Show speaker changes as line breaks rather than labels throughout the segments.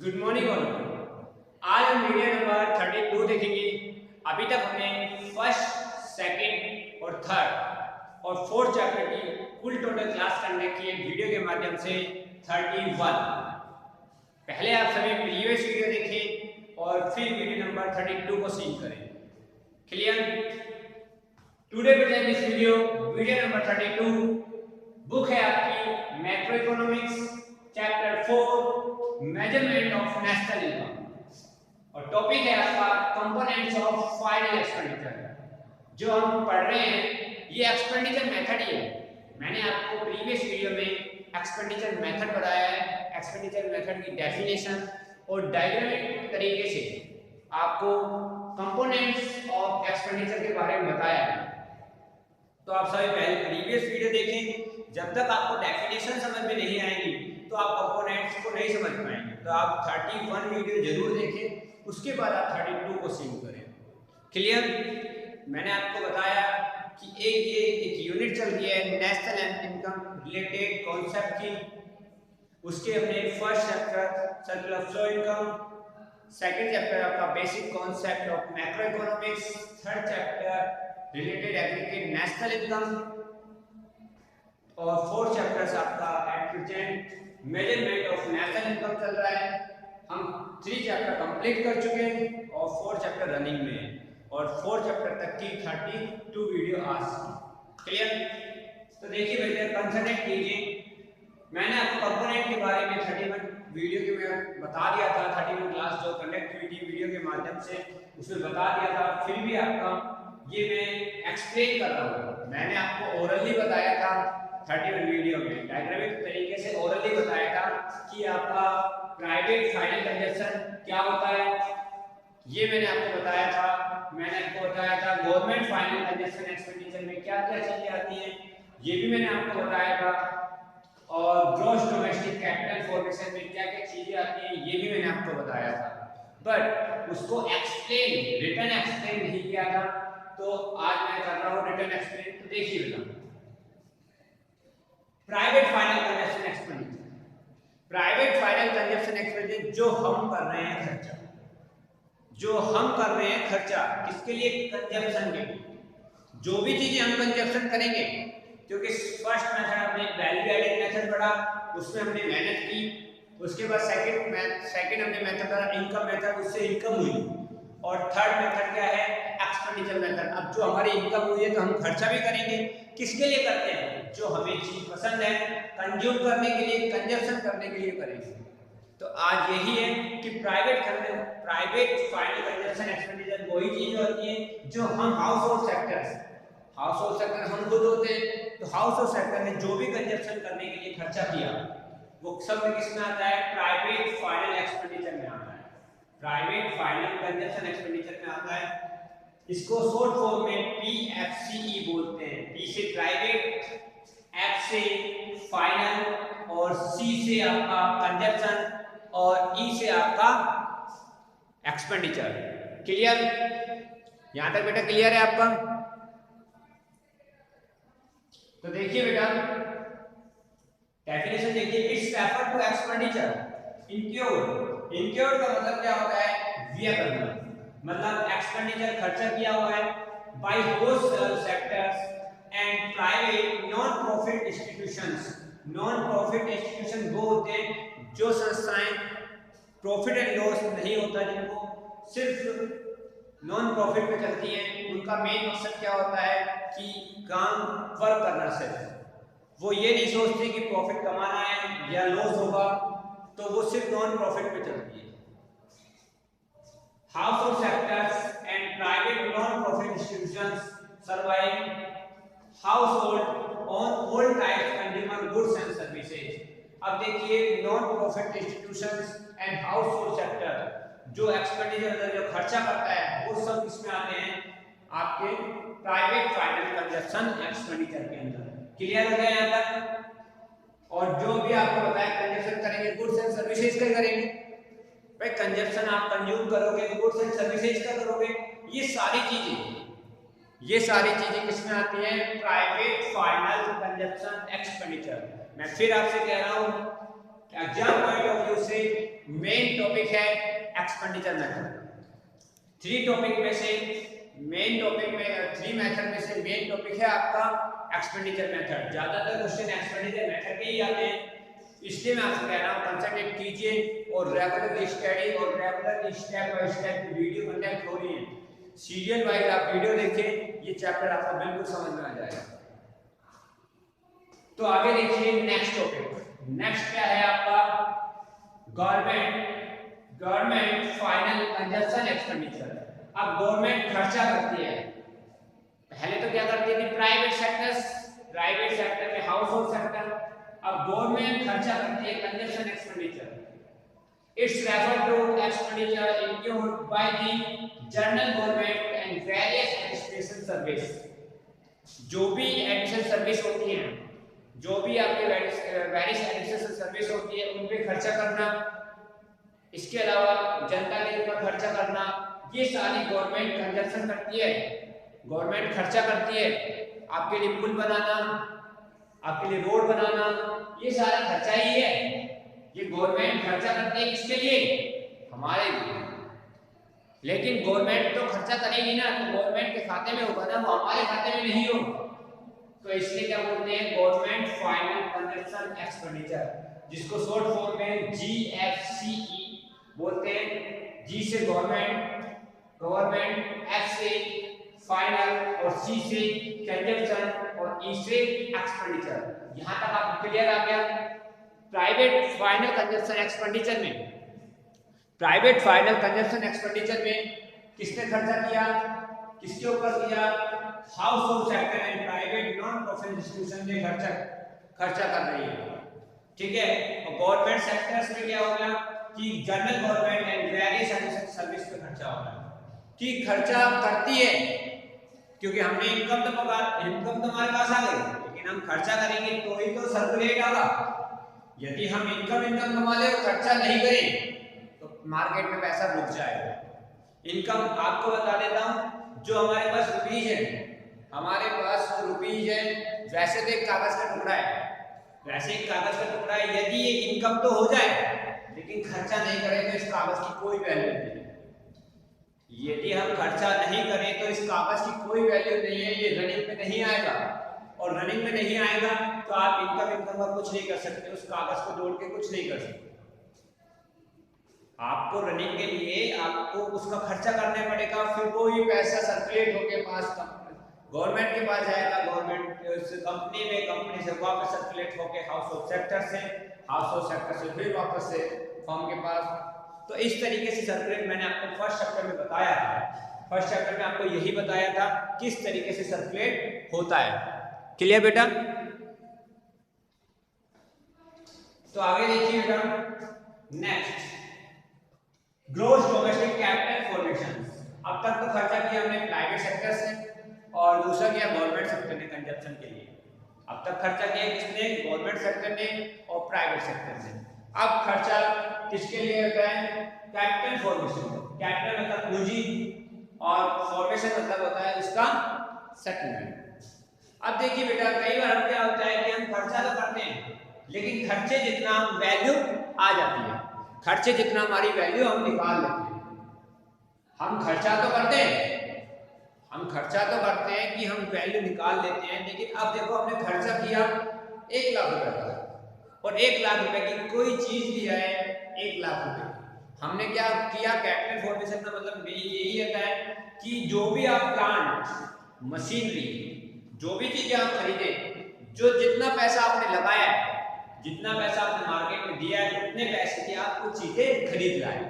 Good morning all. आज हम video number 32 देखेंगे। अभी तक हमने फर्स्ट, सेकंड और थर्ड और फोर्थ चैप्टर की कुल टोटल क्लास कंडक्ट की है वीडियो के माध्यम से 31। पहले आप सभी प्रीवियस वीडियो देखें और फिर वीडियो नंबर 32 को सीन करें। Clear? Today present this video number 32। Book है आपकी macro economics chapter 4 measurement of national income और टॉपिक है आपका कंपोनेंट्स ऑफ फाइनल एक्सपेंडिचर। जो हम पढ़ रहे हैं ये एक्सपेंडिचर मेथड ही है। मैंने आपको प्रीवियस वीडियो में एक्सपेंडिचर मेथड बताया है। एक्सपेंडिचर मेथड की डेफिनेशन और डायग्रामिक तरीके से आपको कंपोनेंट्स ऑफ एक्सपेंडिचर के बारे में बताया है। तो आप सभी पहले प्रीवियस वीडियो देखें। जब तक आपको डेफिनेशन समझ में नहीं आएगी तो आप कंपोनेंट्स को नहीं समझ पाएंगे। तो आप 31 वीडियो जरूर देखें, उसके बाद आप 32 को सीन करें। क्लियर? मैंने आपको बताया कि एक यूनिट चल रही है नेशनल इनकम रिलेटेड कॉन्सेप्ट की। उसके हमने first chapter circle of flow income, second chapter आपका basic concept of macro economics, third chapter related aggregate national income और फोर्थ चैप्टर आपका at present measurement of national income चल रहा है। हम 3 चैप्टर कंप्लीट कर चुके हैं और 4 चैप्टर रनिंग में है और 4 चैप्टर तक की 32 वीडियो आज की। क्लियर? तो देखिए भैया कंसंट्रेट कीजिए। मैंने आपको कंपोनेंट के बारे में 31 वीडियो के में बता दिया था। 31 क्लास जो कंडक्ट हुई थी वीडियो के माध्यम से उसमें बता दिया था। फिर भी आपका ये मैं एक्सप्लेन कर रहा हूँ। मैंने आपको ओरली बताया था 31 वीडियो में, डायग्रामिक तरीके से ओरली बताया था कि आपका प्राइवेट फाइनल कंजप्शन क्या होता है। ये मैंने आपको बताया था। मैंने आपको बताया था गवर्नमेंट फाइनल कंजप्शन एक्सपेंडिचर में क्या क्या चीजें आती हैं, ये भी मैंने आपको बताया था। और ग्रॉस डोमेस्टिक कैपिटल फॉर्मेशन में क्या क्या चीजें आती हैं, ये भी मैंने आपको बताया था। बट उसको एक्सप्लेन, रिटर्न एक्सप्लेन नहीं किया था। तो आज मैं कर रहा हूँ रिटर्न एक्सप्लेन। तो देखिए बेटा, private final consumption expenditure, private final consumption expenditure जो हम कर रहे हैं खर्चा, जो हम कर रहे हैं खर्चा किसके लिए? कंजप्शन के लिए। जो भी चीजें हम कंजप्शन करेंगे, क्योंकि फर्स्ट मेथड हमने वैल्यू एडेड मेथड पढ़ा, उसमें हमने मेहनत की। उसके बाद सेकंड हमने मेथड पढ़ा इनकम मेथड, उससे इनकम हुई। और थर्ड मेथड क्या है? Expenditure method. अब जो हमारी इनकम हुई है तो हम खर्चा भी करेंगे। किसके लिए करते हैं? जो हमें चीज पसंद है, कंज्यूम करने के लिए, कंजप्शन करने के लिए करेंगे। तो आज यही है कि प्राइवेट फाइनल कंजप्शन एक्सपेंडिचर वही चीज होती है जो हम हाउस होल्ड सेक्टर हम खुद होते हैं। तो हाउस होल्ड सेक्टर में जो भी कंजप्शन करने के लिए खर्चा किया वो सब किस में आता है? प्राइवेट फाइनल एक्सपेंडिचर में आता है। प्राइवेट फाइनल कंजप्शन एक्सपेंडिचर में आता है। इसको शॉर्ट फॉर्म में PFCE बोलते हैं। P से प्राइवेट, F से फाइनल और C से आपका कंजप्शन और E से आपका एक्सपेंडिचर। क्लियर? यहां तक बेटा क्लियर है आपका? तो देखिए बेटा डेफिनेशन देखिए, इट्स रेफर टू एक्सपेंडिचर इनक्योर्ड। इनक्योर्ड का मतलब क्या होता है? व्यय करना। मतलब एक्सपेंडिचर खर्चा किया हुआ है by whole sectors and private non profit institutions. Non profit institution वो होते हैं जो संस्थाएं प्रॉफिट एंड लॉस नहीं होता, जिनको सिर्फ नॉन प्रॉफिट पे चलती हैं। उनका मेन मकसद क्या होता है कि काम वर्क करना। सिर्फ वो ये नहीं सोचते कि प्रॉफिट कमाना है या लॉस होगा, तो वो सिर्फ नॉन प्रॉफिट पे चलती है। Household sectors and private non-profit institutions serving household on all types consumer goods and services। अब देखिए non profit institutions and household sector जो एक्सपेंडिचर जो खर्चा करता है वो सब किसमें आते हैं? आपके प्राइवेट फाइनल कंजप्शन एक्सपेंडिचर के अंदर। क्लियर हो गया यहाँ तक? और जो भी आपको बताया कंजप्शन करेंगे गुड्स एंड सर्विसेज का करेंगे। भाई कंजप्शन आप कंज्यूम करोगे, गुड्स एंड सर्विसेज का करोगे। ये सारी चीजें किसमें आती हैं? Private final consumption expenditure. मैं फिर आपसे कह रहा हूं एग्जाम पॉइंट ऑफ व्यू से मेन टॉपिक है एक्सपेंडिचर मेथड। थ्री मेथड में से मेन टॉपिक है आपका एक्सपेंडिचर मेथड। ज्यादातर क्वेश्चन एक्सपेंडिचर मेथड के ही आते हैं, इसलिए मैं आपसे कह रहा हूँ कंसंट्रेट कीजिए और रेगुलर स्टडी और regular step by step video content हो रही है, सीरियल वाइज आप वीडियो देखें, ये चैप्टर आपको बिल्कुल समझ में आ जाएगा। तो आगे देखिए नेक्स्ट टॉपिक। नेक्स्ट क्या है आपका गवर्नमेंट फाइनल कंजप्शन एक्सपेंडिचर। अब गवर्नमेंट खर्चा करती है, पहले तो क्या करती थी प्राइवेट सेक्टर में, हाउस होल्ड सेक्टर। अब गवर्नमेंट खर्चा करती है consumption expenditure. It's refer to expenditure include by the general government and various administration service. जो भी एडमिनिस्ट्रेशन सर्विस होती है, जो भी आपके वेरियस एडमिनिस्ट्रेशन सर्विस होती है उन पे खर्चा करना, इसके अलावा जनता के ऊपर खर्चा करना, ये सारी गवर्नमेंट कंजप्शन करती है। गवर्नमेंट खर्चा करती है आपके लिए पुल बनाना, आपके लिए रोड बनाना, ये सारा खर्चा ही है। ये गवर्नमेंट खर्चा करती है किसके लिए? हमारे लिए। लेकिन गवर्नमेंट तो खर्चा करेगी ना, तो गवर्नमेंट के खाते में होगा ना, वो हमारे खाते में नहीं हो। तो इसलिए क्या बोलते हैं गवर्नमेंट फाइनल कंजप्शन एक्सपेंडिचर, जिसको शॉर्ट फॉर्म में GFCE बोलते हैं। G से गवर्नमेंट, F से फाइनल और C से कंजप्शन और E से एक्सपेंडिचर। यहां तक आपको क्लियर आ गया? प्राइवेट फाइनल कंजप्शन एक्सपेंडिचर में किसने खर्चा किया, किसके ऊपर किया? House hold sector and private non profit institution ने खर्चा कर रही है, ठीक है। और गवर्नमेंट सेक्टर्स में क्या होगा कि general government and various administrative service पे खर्चा होगा, ठीक खर्चा करती है, क्योंकि हमने इनकम तो हमारे पास आ गई, लेकिन हम खर्चा करेंगे तो ही तो सर्कुलेट होगा। यदि हम इनकम कमा ले और खर्चा नहीं करें तो मार्केट में पैसा रुक जाएगा। इनकम आपको बता देता हूं, जो हमारे पास रुपीज है, वैसे तो एक कागज का टुकड़ा है, यदि ये इनकम तो हो जाए लेकिन खर्चा नहीं करें तो इस कागज की कोई वैल्यू नहीं है। यदि हम खर्चा नहीं करें तो इस कागज की कोई वैल्यू नहीं है, ये रनिंग में नहीं आएगा। और रनिंग में नहीं आएगा तो आप इनकम का कुछ नहीं कर सकते, उस कागज को जोड़ के कुछ नहीं कर सकते। आपको रनिंग के लिए आपको उसका खर्चा करना पड़ेगा, फिर वो ही पैसा सर्कुलेट होके पास गवर्नमेंट के पास जाएगा, गवर्नमेंट कंपनी से वापस सर्कुलेट होके हाउस ऑफ सेक्टर से फिर वापस से फर्म के पास। तो इस तरीके से सर्कुलेट मैंने आपको फर्स्ट चैप्टर में बताया था। फर्स्ट चैप्टर में आपको यही बताया था किस तरीके से सर्कुलेट होता है। क्लियर बेटा? तो आगे देखिए बेटा, next gross domestic capital formation. अब तक तो खर्चा किया हमने प्राइवेट सेक्टर से और दूसरा किया गवर्नमेंट सेक्टर ने कंजप्शन के लिए। अब तक खर्चा किया किसने? गवर्नमेंट सेक्टर ने और प्राइवेट सेक्टर ने। अब खर्चा किसके लिए होता है? Capital formation. कैपिटल मतलब पूंजी और फॉर्मेशन मतलब होता है उसका सेटलमेंट। अब देखिए बेटा, कई बार क्या होता है कि हम खर्चा तो करते हैं लेकिन खर्चे जितना वैल्यू आ जाती है, खर्चे जितना हमारी वैल्यू हम निकाल लेते हैं। हम खर्चा तो करते हैं कि हम वैल्यू निकाल लेते हैं, लेकिन अब देखो हमने खर्चा किया 1 लाख रुपए का और 1 लाख रुपए की कोई चीज ली है 1 लाख रुपए। हमने क्या किया? कैपिटल फॉर्मेशन का मतलब यही होता है कि जो भी आप प्लांट, मशीनरी, जो भी चीजें आप खरीदे, जो जितना पैसा आपने लगाया है, जितना पैसा आपने मार्केट में दिया है, उतने पैसे की आप कुछ चीजें खरीद लाए,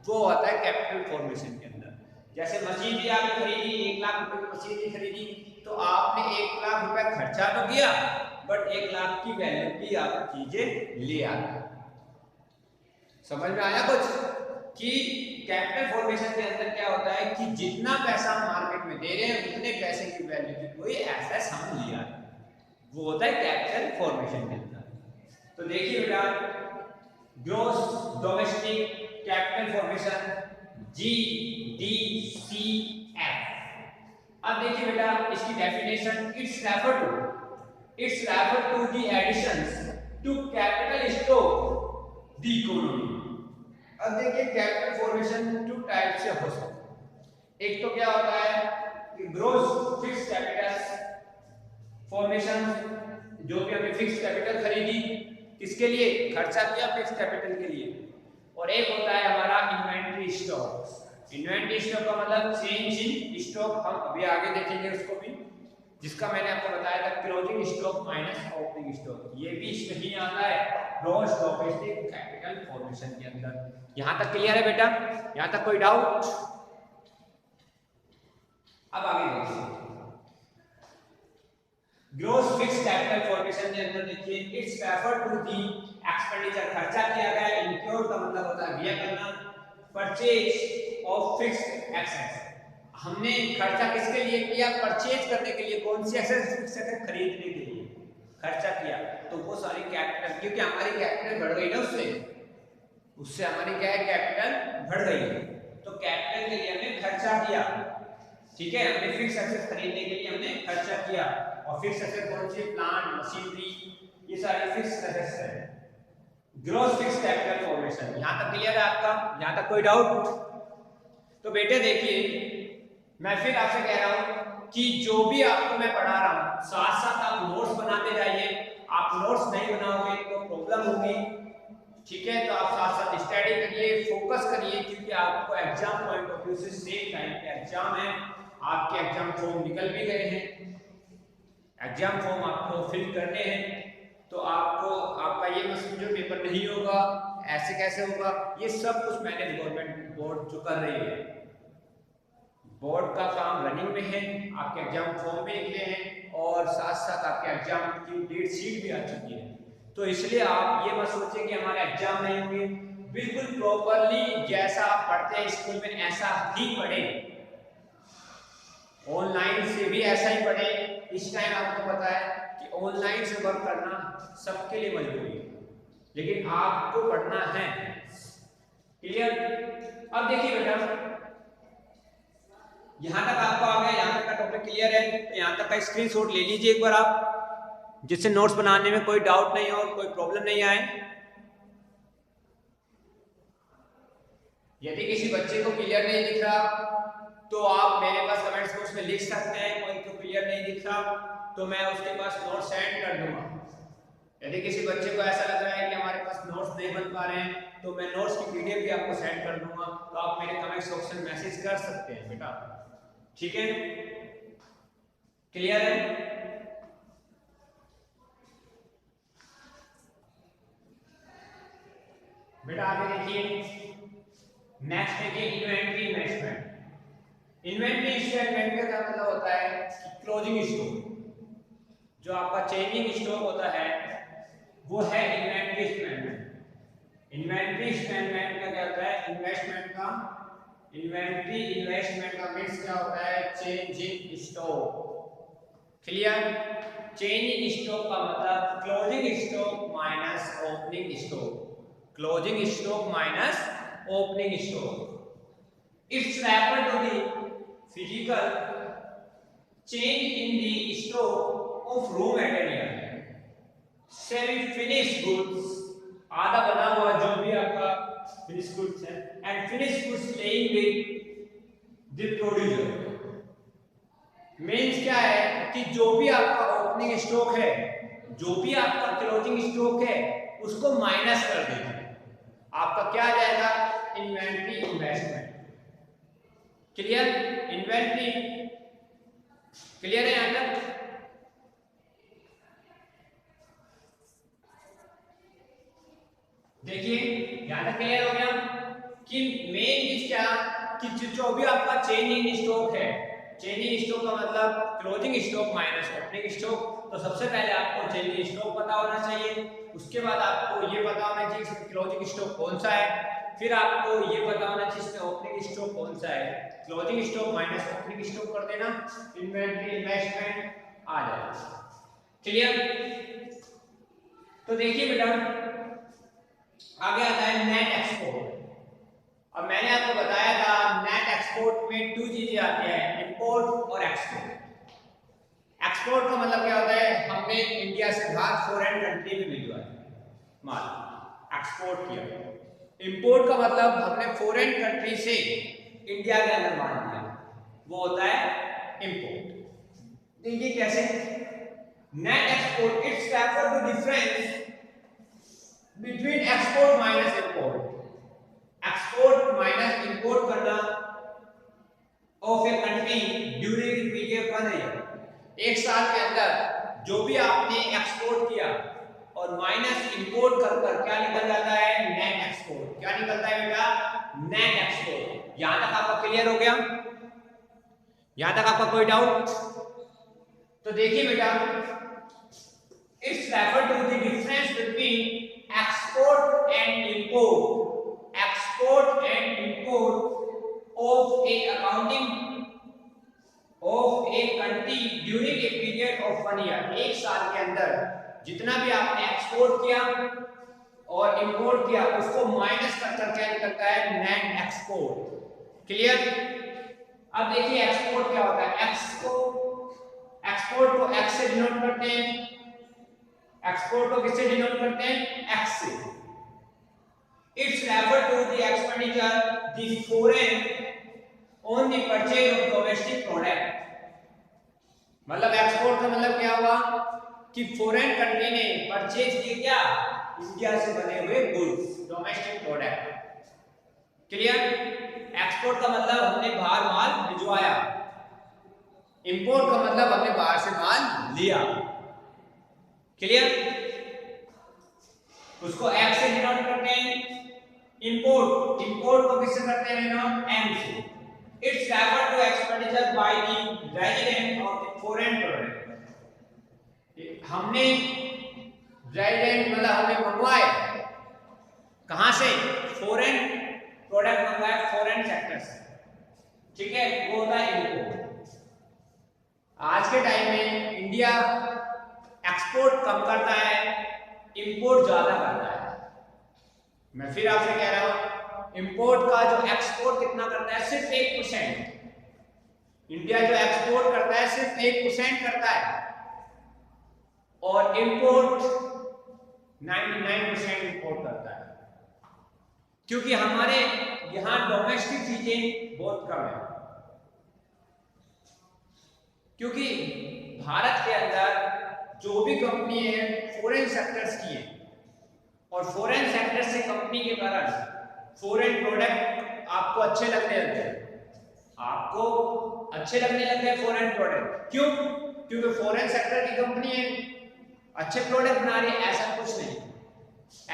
वो होता है कैपिटल फॉर्मेशन के अंदर। जैसे मशीनरी आपने खरीदी, 1 लाख रुपए की मशीनरी खरीदी, तो आपने 1 लाख रुपए खर्चा तो किया बट 1 लाख की वैल्यू की आप चीजें ले आए। समझ में आया कुछ? कि कैपिटल फॉर्मेशन के अंदर क्या होता है कि जितना पैसा हम मार्केट में दे रहे हैं उतने पैसे की वैल्यू की कोई एसेट हम लिया है, वो होता है कैपिटल फॉर्मेशन के अंदर। तो देखिए बेटा, gross domestic capital formation GDCF। अब देखिए बेटा, इसकी definition, it's refer to the additions to capital stock the economy. अब देखिए कैपिटल फॉर्मेशन टू टाइप से हो सकता है। एक तो क्या होता है कि ग्रॉस फिक्स कैपिटल फॉर्मेशन, जो भी हमने फिक्स कैपिटल खरीदी किसके लिए, खर्चा किया फिक्स कैपिटल के लिए। और एक होता है हमारा इन्वेंट्री स्टॉक। इन्वेंट्री स्टॉक का मतलब चेंज इन स्टॉक, हम अभी आगे देखेंगे उसको भी, जिसका मैंने आपको बताया था closing stock minus opening stock, ये भी इसमें ही आता है ग्रॉस डोमेस्टिक कैपिटल फॉर्मेशन के अंदर। यहां तक क्लियर है बेटा, यहां तक कोई डाउट? अब आगे देखिए ग्रॉस फिक्स कैपिटल फॉर्मेशन के अंदर देखिए it's refer to the expenditure, खर्चा किया गया, इंक्योर का मतलब होता है व्यय करना, परचेज ऑफ फिक्स्ड एसेट्स, हमने खर्चा किसके लिए किया, परचेज करने के लिए, कौन सी एसेट्स, फिक्स्ड एसेट खरीदने के लिए खर्चा किया, तो वो सारी कैपिटल, क्योंकि हमारी कैपिटल बढ़ गई ना उससे हमारी क्या है कैपिटल बढ़ गई है, तो कैपिटल के लिए हमने खर्चा किया, ठीक है, हमने फिक्स एसेट खरीदने के लिए हमने खर्चा किया। और फिक्स एसेट कौन सी, प्लांट मशीनरी, ये सारी फिक्स एसेट्स है। ग्रॉस फिक्स कैपिटल फॉर्मेशन, यहां तक क्लियर है आपका, यहां तक कोई डाउट? तो बेटे देखिए मैं फिर आपसे कह रहा हूं कि जो भी आपको मैं पढ़ा रहा हूं साथ साथ आप नोट्स बनाते जाइए, आप नोट्स नहीं बनाओगे तो प्रॉब्लम होगी, ठीक है, तो आप साथ साथ स्टडी करिए, फोकस करिए, क्योंकि आपको एग्जाम पॉइंट ऑफ व्यू से सेम टाइम पे एग्जाम है, आपके एग्जाम फॉर्म निकल भी गए हैं, एग्जाम फॉर्म आपको फिल करने हैं, तो आपको आपका ये मत समझो पेपर नहीं होगा, ऐसे कैसे होगा, ये सब कुछ मैनेज गवर्नमेंट बोर्ड जो कर रही है, बोर्ड का काम रनिंग में है, आपके एग्जाम फॉर्म भी निकले हैं और साथ साथ आपके एग्जाम की डेट शीट भी आ चुकी है, तो इसलिए आप ये मत सोचिए कि हमारे एग्जाम नहीं होंगे, बिल्कुल प्रॉपरली जैसा आप पढ़ते हैं स्कूल में ऐसा ही पढ़े, ऑनलाइन से भी ऐसा ही पढ़े। इस टाइम आपको पता है कि ऑनलाइन से वर्क करना सबके लिए मजबूरी है, लेकिन आपको पढ़ना है, क्लियर? अब देखिए बेटा यहां तक आपको आ गया, यहां तक का टॉपिक क्लियर है, तो यहां तक का स्क्रीनशॉट ले लीजिए एक बार आप, जिससे नोट्स बनाने में कोई डाउट नहीं हो, कोई प्रॉब्लम नहीं आए। यदि किसी बच्चे को क्लियर नहीं दिख रहा तो आप मेरे पास कमेंट्स बॉक्स में लिख सकते हैं, कोई को क्लियर नहीं दिख रहा तो मैं उसके पास नोट सेंड कर दूंगा। यदि किसी बच्चे को ऐसा लग रहा है कि हमारे पास नोट्स नहीं बन पा रहे हैं तो मैं नोट्स की पीडीएफ भी आपको सेंड कर दूंगा, तो आप मेरे कमेंट बॉक्स में मैसेज कर सकते हैं बेटा, ठीक है, क्लियर है? बेटा आगे देखिए नेक्स्ट देखिए इन्वेंट्री इन्वेस्टमेंट। इन्वेंट्री इन्वेस्टमेंट का क्या मतलब होता है कि क्लोजिंग स्टॉक, जो आपका चेंजिंग स्टॉक होता है वो है इन्वेंट्री इन्वेस्टमेंट। इन्वेंट्री इन्वेस्टमेंट का क्या होता है, इन्वेस्टमेंट का, इन्वेंट्री इन्वेस्टमेंट का मीन्स क्या होता है, changing stock, clear? Changing stock का मतलब closing stock minus opening stock, closing stock minus opening stock. It's referred to the physical change in the stock of raw material, semi finished goods, आधा बना हुआ जो भी आपका finished goods है, and finished goods laying with the producer। Means क्या है कि जो भी आपका ओपनिंग स्टॉक है, जो भी आपका क्लोजिंग स्टॉक है, उसको माइनस कर दीजिए, आपका क्या आ जाएगा, inventory investment, clear? Inventory clear है यहां तक? देखिए यहां तक क्लियर हो गया कि मेन चीज क्या कि जो भी आपका चेंजिंग स्टॉक है, चेंजिंग स्टॉक का मतलब closing stock minus opening stock, तो सबसे पहले आपको चेंजिंग स्टॉक पता होना चाहिए, उसके बाद आपको ये पता होना चाहिए कि क्लोजिंग स्टॉक कौन सा है, फिर आपको ये पता होना चाहिए इसमें ओपनिंग स्टॉक कौन सा है, closing stock minus opening stock कर देना, इन्वेंट्री इन्वेस्टमेंट आ जाएगा, क्लियर? तो देखिए बेटा आगे आता है नेट एक्सपोर्ट। अब मैंने आपको बताया था नेट एक्सपोर्ट में दो चीजें आती हैं, इंपोर्ट और एक्सपोर्ट। एक्सपोर्ट का मतलब क्या होता है, हमने इंडिया से बाहर फॉरेन कंट्री में भिजवाया माल, एक्सपोर्ट किया। इंपोर्ट का मतलब हमने फॉरेन कंट्री से इंडिया के अंदर माल दिया, वो होता है इंपोर्ट। देखिए कैसे, net export it's refer to difference between export minus import. Export minus import करना of a country during period 1 year. एक साल के अंदर जो भी आपने एक्सपोर्ट किया और माइनस इंपोर्ट कर कर क्या निकल जाता है, नेट एक्सपोर्ट। क्या निकलता है बेटा, नेट एक्सपोर्ट। यहां तक आपका क्लियर हो गया? यहां तक आपका कोई डाउट? तो देखिए बेटा, it's refer to the difference between export and import. Export and import of a accounting of a country during a period of 1 year। एक साल के अंदर जितना भी आपने एक्सपोर्ट किया और इंपोर्ट किया उसको माइनस कर क्या निकलता है, नेट एक्सपोर्ट। क्लियर? अब देखिए एक्सपोर्ट क्या होता है, एक्सपोर्ट को एक्स से डिनोट करते हैं। एक्सपोर्ट को किससे डिनोट करते हैं, एक्स से। It's referred to the expenditure the foreign on the purchase of domestic product। मतलब एक्सपोर्ट का मतलब क्या हुआ कि फॉरेन कंट्री ने परचेज किए क्या, इंडिया से बने हुए goods, domestic product. Clear? Export का मतलब हमने बाहर माल भिजवाया, इंपोर्ट का मतलब हमने बाहर से माल लिया। क्लियर? उसको एक्स से डिनोट करते हैं। इंपोर्ट को किससे करते हैं डिनोट, एम से। It's refer to expenditure by the resident of the foreign product. हमने रेजिडेंट मतलब हमने मंगवाए कहां से, फॉरेन प्रोडक्ट मंगवाए फॉरेन सेक्टर से। ठीक है, वो होता है इंपोर्ट। आज के टाइम में इंडिया एक्सपोर्ट कम करता है, इंपोर्ट ज्यादा करता है। मैं फिर आपसे कह रहा हूं, इंपोर्ट का जो एक्सपोर्ट कितना करता है, सिर्फ 1%। इंडिया जो एक्सपोर्ट करता है सिर्फ 1% करता है और इंपोर्ट 99% इंपोर्ट करता है, क्योंकि हमारे यहां डोमेस्टिक चीजें बहुत कम है। क्योंकि भारत के अंदर जो भी कंपनी है फॉरेन सेक्टर्स की है और फॉरेन सेक्टर से कंपनी के कारण फॉरेन प्रोडक्ट आपको अच्छे लगने लगते हैं, आपको अच्छे लगने लगते हैं फॉरेन प्रोडक्ट। क्यों? क्योंकि फॉरेन सेक्टर की कंपनी है, अच्छे प्रोडक्ट बना रही है। ऐसा कुछ नहीं,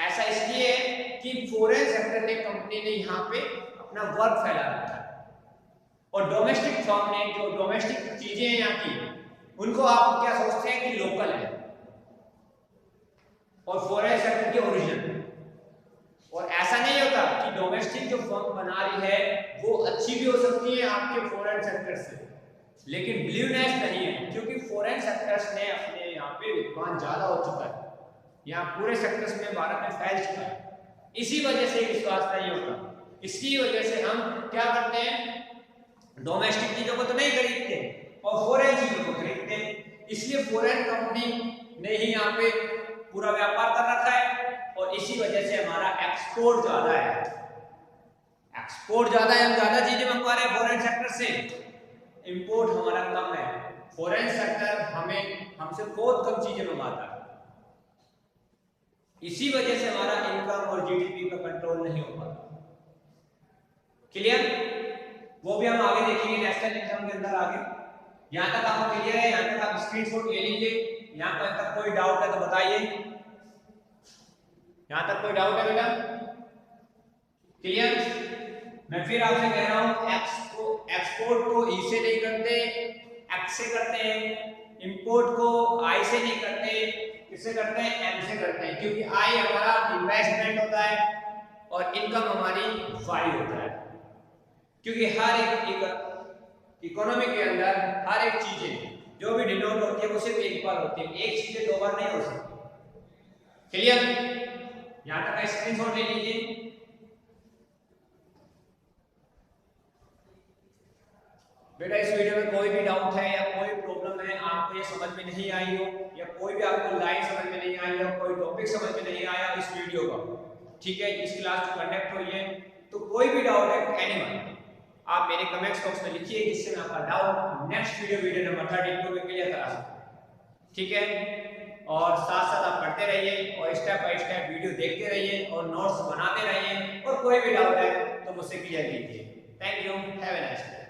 ऐसा इसलिए है कि फॉरेन सेक्टर ने कंपनी ने यहाँ पे अपना वर्क फैला रखा है और डोमेस्टिक फर्म ने जो डोमेस्टिक चीजें हैं यहाँ की, उनको आप क्या सोचते हैं कि लोकल है और फॉरेन सेक्टर के ओरिजिनल। और ऐसा नहीं होता कि डोमेस्टिक जो फर्म बना रही है वो अच्छी भी हो सकती है आपके फॉरेन सेक्टर से, लेकिन बिलीवनेस नहीं है, क्योंकि फॉरेन सेक्टर्स ने अपने यहाँ पे विद्वान ज्यादा हो चुका है, यहाँ पूरे सेक्टर्स में भारत में फैल चुका है। इसी वजह से विश्वास नहीं होता। इसकी वजह से हम क्या करते हैं, डोमेस्टिक चीजों को तो नहीं खरीदते और फॉरेन चीजों को खरीदते हैं। इसलिए फॉरेन कंपनी ने ही यहाँ पे पूरा व्यापार कर रखा है और इसी वजह से हमारा एक्सपोर्ट ज्यादा है। एक्सपोर्ट ज्यादा है, हम ज्यादा चीजें मंगवा रहे हैं फॉरेन सेक्टर से, इंपोर्ट हमारा कम है। फॉरेन सेक्टर हमसे बहुत कम चीजें मंगाता है, इसी वजह से हमारा इनकम और जीडीपी का कंट्रोल नहीं हो पाता। क्लियर? वो भी हम आगे देखेंगे नेशनल एग्जाम के अंदर आगे। यहां तक आपको क्लियर है? यहां तक आप स्क्रीनशॉट ले लीजिए। यहां पर तक कोई डाउट है तो बताइए। यहां तक कोई डाउट है बेटा? क्लियर? मैं फिर आपसे कह रहा हूं, एक्सपोर्ट को ई से नहीं करते, एक्स से करते हैं। इंपोर्ट को आई से नहीं करते, किससे करते हैं, एम से करते हैं, क्योंकि आई हमारा इन्वेस्टमेंट होता है और इनकम हमारी वाई होता है। क्योंकि हर एक इकोनॉमी के अंदर हर एक चीजें जो भी डिनोट होती है वो सिर्फ एक बार होती है, एक चीजें दो बार नहीं हो सकती। क्लियर? यहां तक का स्क्रीनशॉट ले लीजिए। बेटा इस वीडियो में कोई भी डाउट है या कोई प्रॉब्लम है, आपको ये समझ में नहीं आई हो या कोई भी आपको लाइन समझ में नहीं आई हो, कोई टॉपिक समझ में नहीं आया इस वीडियो का, ठीक है, इस क्लास को कंडक्ट हुई है। तो कोई भी डाउट है एनीवन, आप मेरे कमेंट्स बॉक्स में लिखिए, जिससे मैं आपका डाउट नेक्स्ट वीडियो नंबर 32 में क्लियर करा सकूं। ठीक है, और साथ साथ आप पढ़ते रहिए और स्टेप बाय स्टेप वीडियो देखते रहिए और नोट्स बनाते रहिए, और कोई भी डाउट है तो मुझसे क्लियर कीजिए। Thank you, have a nice day.